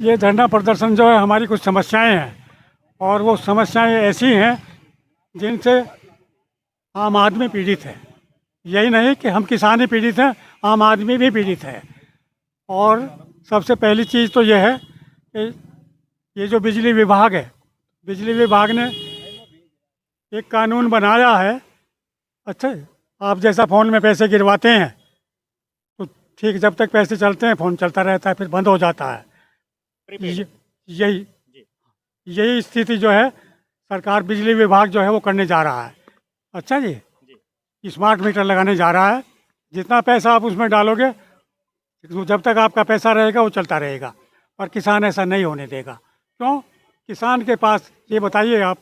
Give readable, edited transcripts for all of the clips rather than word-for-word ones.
ये धरना प्रदर्शन जो है हमारी कुछ समस्याएं हैं, और वो समस्याएं ऐसी हैं जिनसे आम आदमी पीड़ित है। यही नहीं कि हम किसान ही पीड़ित हैं, आम आदमी भी पीड़ित है। और सबसे पहली चीज़ तो ये है कि ये जो बिजली विभाग है, बिजली विभाग ने एक कानून बनाया है। अच्छा, आप जैसा फ़ोन में पैसे गिरवाते हैं तो ठीक, जब तक पैसे चलते हैं फ़ोन चलता रहता है, फिर बंद हो जाता है। यही यही स्थिति जो है सरकार, बिजली विभाग जो है वो करने जा रहा है। अच्छा जी, स्मार्ट मीटर लगाने जा रहा है। जितना पैसा आप उसमें डालोगे, जब तक आपका पैसा रहेगा वो चलता रहेगा। और किसान ऐसा नहीं होने देगा। क्यों? किसान के पास, ये बताइए आप,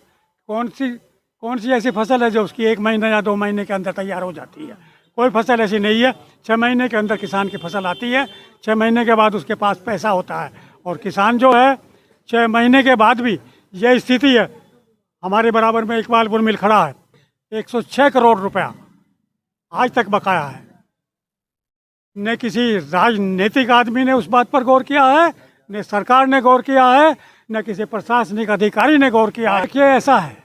कौन सी ऐसी फसल है जो उसकी 1 महीने या 2 महीने के अंदर तैयार हो जाती है? कोई फसल ऐसी नहीं है। 6 महीने के अंदर किसान की फसल आती है। 6 महीने के बाद उसके पास पैसा होता है। और किसान जो है 6 महीने के बाद भी यह स्थिति है। हमारे बराबर में इकबालपुर मिल खड़ा है, 106 करोड़ रुपया आज तक बकाया है। न किसी राजनीतिक आदमी ने उस बात पर गौर किया है, न सरकार ने गौर किया है, न किसी प्रशासनिक अधिकारी ने गौर किया है। कि ऐसा है,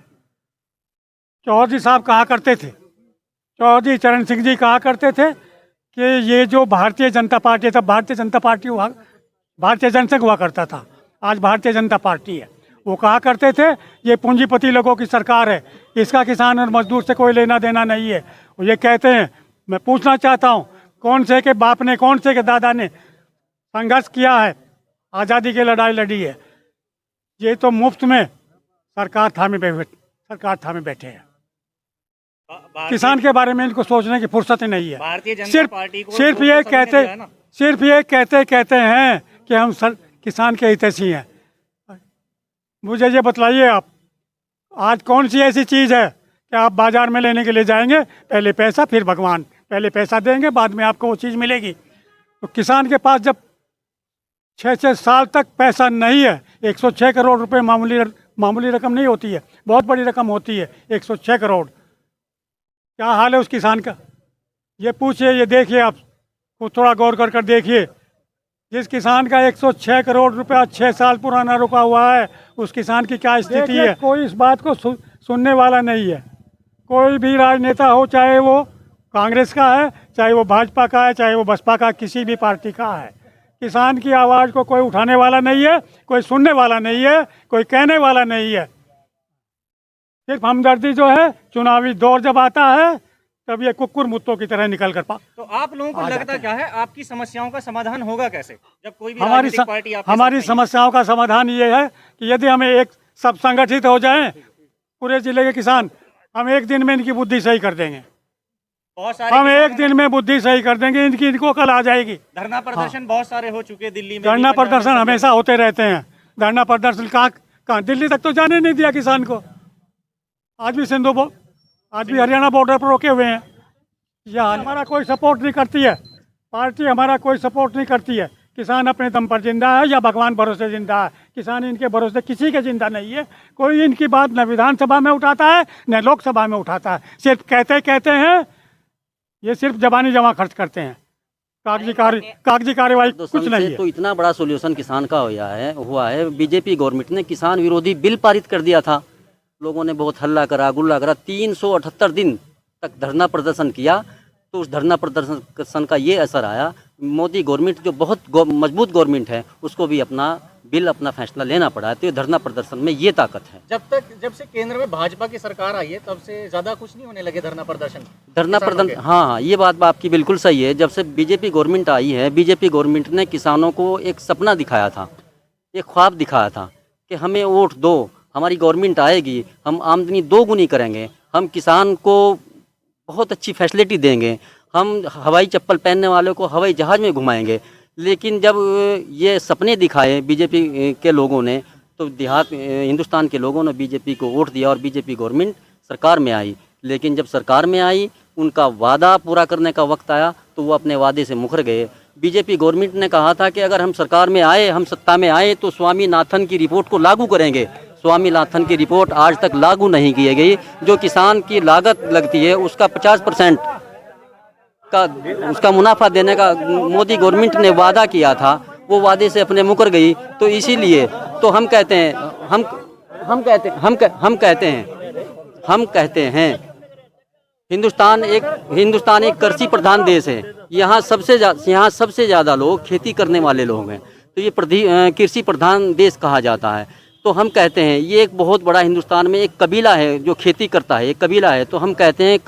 चौधरी साहब कहा करते थे, चौधरी चरण सिंह जी कहा करते थे कि ये जो भारतीय जनता पार्टी, तब भारतीय जनता पार्टी हुआ, भारतीय जनसंघ हुआ करता था, आज भारतीय जनता पार्टी है। वो कहा करते थे ये पूंजीपति लोगों की सरकार है, इसका किसान और मजदूर से कोई लेना देना नहीं है। वो ये कहते हैं। मैं पूछना चाहता हूँ, कौन से के बाप ने, कौन से के दादा ने संघर्ष किया है, आज़ादी की लड़ाई लड़ी है? ये तो मुफ्त में सरकार थामे बैठे हैं। किसान के बारे में इनको सोचने की फुर्सत ही नहीं है। भारतीय जनता पार्टी को सिर्फ ये कहते हैं कि हम किसान के हितैषी हैं। मुझे ये बतलाइए आप, आज कौन सी ऐसी चीज़ है कि आप बाजार में लेने के लिए जाएंगे, पहले पैसा फिर भगवान, पहले पैसा देंगे बाद में आपको वो चीज़ मिलेगी। तो किसान के पास जब 6 साल तक पैसा नहीं है, 106 करोड़ रुपए मामूली रकम नहीं होती है, बहुत बड़ी रकम होती है। 106 करोड़, क्या हाल है उस किसान का? ये पूछिए, ये देखिए, आप कुछ थोड़ा गौर कर देखिए। जिस किसान का 106 करोड़ रुपया 6 साल पुराना रुका हुआ है, उस किसान की क्या स्थिति है? कोई इस बात को सुनने वाला नहीं है। कोई भी राजनेता हो, चाहे वो कांग्रेस का है, चाहे वो भाजपा का है, चाहे वो बसपा का, किसी भी पार्टी का है, किसान की आवाज़ को कोई उठाने वाला नहीं है, कोई सुनने वाला नहीं है, कोई कहने वाला नहीं है। सिर्फ हमदर्दी जो है, चुनावी दौर जब आता है तब ये कुक्कुर मुत्तों की तरह निकल कर तो आप लोगों को लगता क्या है, आपकी समस्याओं का समाधान होगा कैसे, जब कोई भी पार्टी हमारी समस्याओं का समाधान ये है कि यदि हमें एक सब संगठित हो जाएं पूरे जिले के किसान, हम एक दिन में इनकी बुद्धि सही कर देंगे। हम एक दिन में बुद्धि सही कर देंगे इनको कल आ जाएगी। धरना प्रदर्शन बहुत सारे हो चुके हैं दिल्ली में। धरना प्रदर्शन हमेशा होते रहते हैं। धरना प्रदर्शन कहाँ दिल्ली तक तो जाने नहीं दिया किसान को। आज भी हरियाणा बॉर्डर पर रोके हुए हैं। यहाँ हमारा कोई सपोर्ट नहीं करती है पार्टी, हमारा कोई सपोर्ट नहीं करती है। किसान अपने दम पर जिंदा है या भगवान भरोसे जिंदा है। किसान इनके भरोसे किसी के जिंदा नहीं है। कोई इनकी बात न विधानसभा में उठाता है न लोकसभा में उठाता है। सिर्फ कहते हैं, ये सिर्फ जबानी जमा खर्च करते हैं, कागजी कार्यवाही कुछ नहीं है। तो इतना बड़ा सोल्यूशन किसान का हुआ है। बीजेपी गवर्नमेंट ने किसान विरोधी बिल पारित कर दिया था। लोगों ने बहुत हल्ला करा, गुल्ला करा, 378 दिन तक धरना प्रदर्शन किया। तो उस धरना प्रदर्शन का ये असर आया, मोदी गवर्नमेंट जो बहुत मजबूत गवर्नमेंट है, उसको भी अपना फैसला लेना पड़ा है। तो धरना प्रदर्शन में ये ताकत है। जब से केंद्र में भाजपा की सरकार आई है, तब से ज्यादा कुछ नहीं होने लगे धरना प्रदर्शन। हाँ, ये बात आपकी बिल्कुल सही है। जब से बीजेपी गवर्नमेंट आई है, बीजेपी गवर्नमेंट ने किसानों को एक सपना दिखाया था, एक ख्वाब दिखाया था कि हमें वोट दो, हमारी गवर्नमेंट आएगी, हम आमदनी 2 गुनी करेंगे, हम किसान को बहुत अच्छी फैसिलिटी देंगे, हम हवाई चप्पल पहनने वालों को हवाई जहाज़ में घुमाएंगे। लेकिन जब ये सपने दिखाए बीजेपी के लोगों ने, तो हिंदुस्तान के लोगों ने बीजेपी को वोट दिया और बीजेपी गवर्नमेंट सरकार में आई। लेकिन जब सरकार में आई, उनका वादा पूरा करने का वक्त आया तो वो अपने वादे से मुकर गए। बीजेपी गवर्नमेंट ने कहा था कि अगर हम सरकार में आए, हम सत्ता में आए, तो स्वामीनाथन की रिपोर्ट को लागू करेंगे। स्वामीनाथन की रिपोर्ट आज तक लागू नहीं की गई। जो किसान की लागत लगती है उसका 50% का उसका मुनाफा देने का मोदी गवर्नमेंट ने वादा किया था, वो वादे से अपने मुकर गई। तो इसीलिए तो हम कहते हैं हम कहते हैं हिंदुस्तान एक कृषि प्रधान देश है। यहाँ सबसे ज़्यादा लोग खेती करने वाले लोग हैं, तो ये कृषि प्रधान देश कहा जाता है। तो हम कहते हैं ये एक बहुत बड़ा हिंदुस्तान में एक कबीला है जो खेती करता है, एक कबीला है। तो हम कहते हैं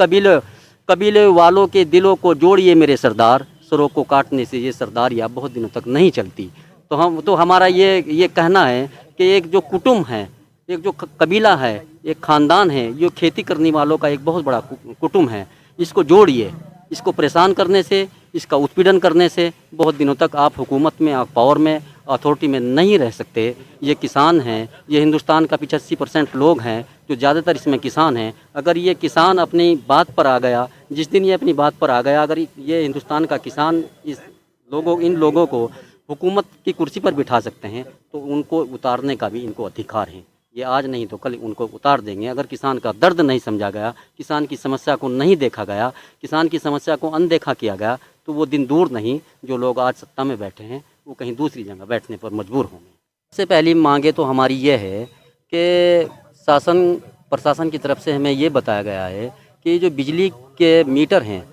कबीले वालों के दिलों को जोड़िए मेरे सरदार, सरों को काटने से ये सरदारियाँ बहुत दिनों तक नहीं चलती। तो हमारा ये कहना है कि एक जो कुटुंब है, एक जो कबीला है, एक ख़ानदान है, जो खेती करने वालों का एक बहुत बड़ा कुटुंब है, इसको जोड़िए। इसको परेशान करने से, इसका उत्पीड़न करने से बहुत दिनों तक आप हुकूमत में, आप पावर में, अथॉरिटी में नहीं रह सकते। ये किसान हैं, ये हिंदुस्तान का 85% लोग हैं जो ज़्यादातर इसमें किसान हैं। अगर ये किसान अपनी बात पर आ गया, जिस दिन ये अपनी बात पर आ गया, अगर ये हिंदुस्तान का किसान इन लोगों को हुकूमत की कुर्सी पर बिठा सकते हैं, तो उनको उतारने का भी इनको अधिकार है। ये आज नहीं तो कल उनको उतार देंगे। अगर किसान का दर्द नहीं समझा गया, किसान की समस्या को नहीं देखा गया, किसान की समस्या को अनदेखा किया गया, तो वो दिन दूर नहीं जो लोग आज सत्ता में बैठे हैं वो कहीं दूसरी जगह बैठने पर मजबूर होंगे। सबसे पहली मांगे तो हमारी ये है कि प्रशासन की तरफ से हमें ये बताया गया है कि जो बिजली के मीटर हैं,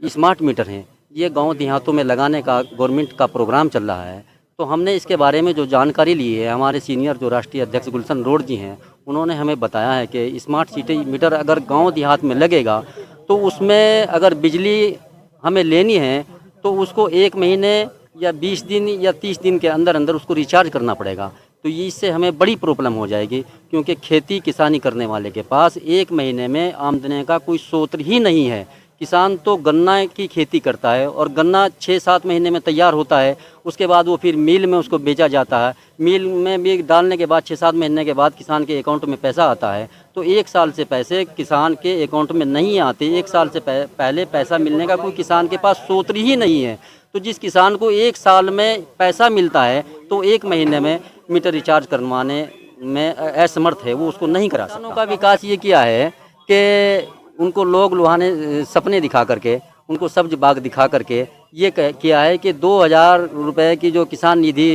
स्मार्ट मीटर हैं, ये गांव देहातों में लगाने का गवर्नमेंट का प्रोग्राम चल रहा है। तो हमने इसके बारे में जो जानकारी ली है, हमारे सीनियर जो राष्ट्रीय अध्यक्ष गुलशन रोड जी हैं, उन्होंने हमें बताया है कि स्मार्ट सिटी मीटर अगर गांव देहात में लगेगा तो उसमें अगर बिजली हमें लेनी है तो उसको 1 महीने या 20 दिन या 30 दिन के अंदर अंदर उसको रिचार्ज करना पड़ेगा। तो ये इससे हमें बड़ी प्रॉब्लम हो जाएगी, क्योंकि खेती किसानी करने वाले के पास 1 महीने में आमदनी का कोई स्रोत ही नहीं है। किसान तो गन्ना की खेती करता है और गन्ना 6-7 महीने में तैयार होता है, उसके बाद वो फिर मिल में उसको बेचा जाता है। मिल में भी डालने के बाद 6-7 महीने के बाद किसान के अकाउंट में पैसा आता है। तो 1 साल से पैसे किसान के अकाउंट में नहीं आते। 1 साल से पहले पैसा मिलने का कोई किसान के पास स्रोत ही नहीं है। तो जिस किसान को 1 साल में पैसा मिलता है तो 1 महीने में मीटर रिचार्ज करवाने में असमर्थ है, वो उसको नहीं करा सकता। किसानों का विकास ये किया है कि उनको लोग लुभाने सपने दिखा करके, उनको सब्ज बाग दिखा करके ये किया है कि 2000 रुपये की जो किसान निधि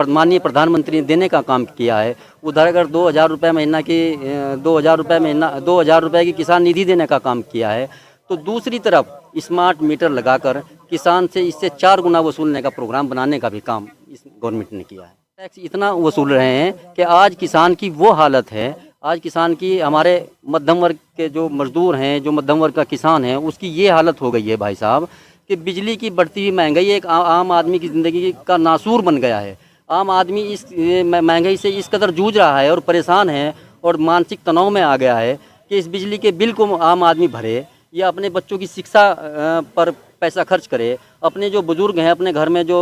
माननीय प्रधानमंत्री ने देने का काम किया है, उधर अगर 2000 रुपये महीना की 2000 रुपये की किसान निधि देने का काम किया है, तो दूसरी तरफ स्मार्ट मीटर लगाकर किसान से इससे 4 गुना वसूलने का प्रोग्राम बनाने का भी काम इस गवर्नमेंट ने किया है। टैक्स इतना वसूल रहे हैं कि आज किसान की वो हालत है, आज किसान की, हमारे मध्यम वर्ग के जो मजदूर हैं, जो मध्यम वर्ग का किसान है, उसकी ये हालत हो गई है भाई साहब कि बिजली की बढ़ती हुई महंगाई एक आम आदमी की ज़िंदगी का नासूर बन गया है। आम आदमी इस महंगाई से इस कदर जूझ रहा है और परेशान है और मानसिक तनाव में आ गया है कि इस बिजली के बिल को आम आदमी भरे या अपने बच्चों की शिक्षा पर पैसा खर्च करे, अपने जो बुज़ुर्ग हैं, अपने घर में जो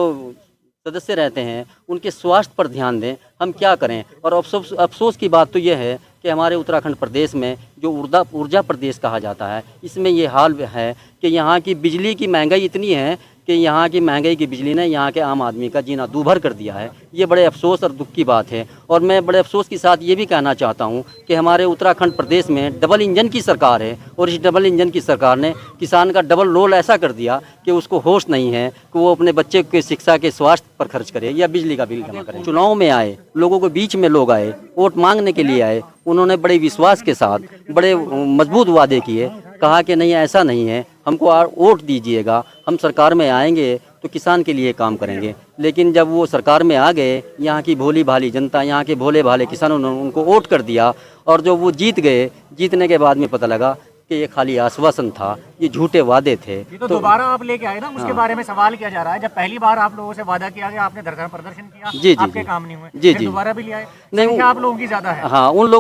सदस्य रहते हैं, उनके स्वास्थ्य पर ध्यान दें। हम क्या करें? और अफसोस की बात तो ये है कि हमारे उत्तराखंड प्रदेश में जो ऊर्जा प्रदेश कहा जाता है, इसमें ये हाल है कि यहाँ की बिजली की महंगाई इतनी है कि यहाँ की महंगाई की बिजली ने यहाँ के आम आदमी का जीना दूभर कर दिया है। ये बड़े अफसोस और दुख की बात है। और मैं बड़े अफसोस के साथ ये भी कहना चाहता हूँ कि हमारे उत्तराखंड प्रदेश में डबल इंजन की सरकार है और इस डबल इंजन की सरकार ने किसान का डबल रोल ऐसा कर दिया कि उसको होश नहीं है कि वो अपने बच्चे के शिक्षा के स्वास्थ्य पर खर्च करे या बिजली का बिल जमा करे। चुनाव में आए, लोगों के बीच में लोग आए, वोट मांगने के लिए आए, उन्होंने बड़े विश्वास के साथ बड़े मजबूत वादे किए, कहा कि नहीं ऐसा नहीं है, हमको वोट दीजिएगा, हम सरकार में आएंगे तो किसान के लिए काम करेंगे। लेकिन जब वो सरकार में आ गए, यहाँ की भोली भाली जनता, यहाँ के भोले भाले किसानों ने उनको वोट कर दिया और जो वो जीत गए, जीतने के बाद में पता लगा कि ये खाली आश्वासन था, ये झूठे वादे थे। तो दोबारा आप लेके आए ना, उसके बारे में सवाल किया जा रहा है। जब पहली बार आप लोगों से वादा किया गया, आपने धरना प्रदर्शन किया, जी आपके काम नहीं हुए, जी फिर जी दोबारा भी ले आए। नहीं, आप लोगों की ज्यादा है। हाँ, उन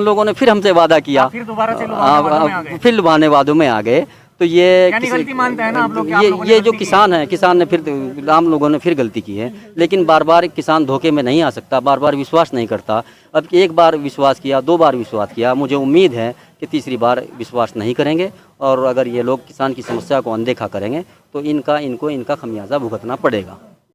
लोगों ने फिर हमसे वादा किया, फिर दोबारा से लुभाने में आ गए। फिर लुभाने वादों में आ गए। तो ये गलती मानते हैं ना आप लोग? ये जो किसान है, किसान ने फिर, आम लोगों ने फिर गलती की है। लेकिन बार बार किसान धोखे में नहीं आ सकता, बार बार विश्वास नहीं करता। अब एक बार विश्वास किया, 2 बार विश्वास किया, मुझे उम्मीद है कि तीसरी बार विश्वास नहीं करेंगे। और अगर ये लोग किसान की समस्या को अनदेखा करेंगे तो इनका खमियाजा भुगतना पड़ेगा।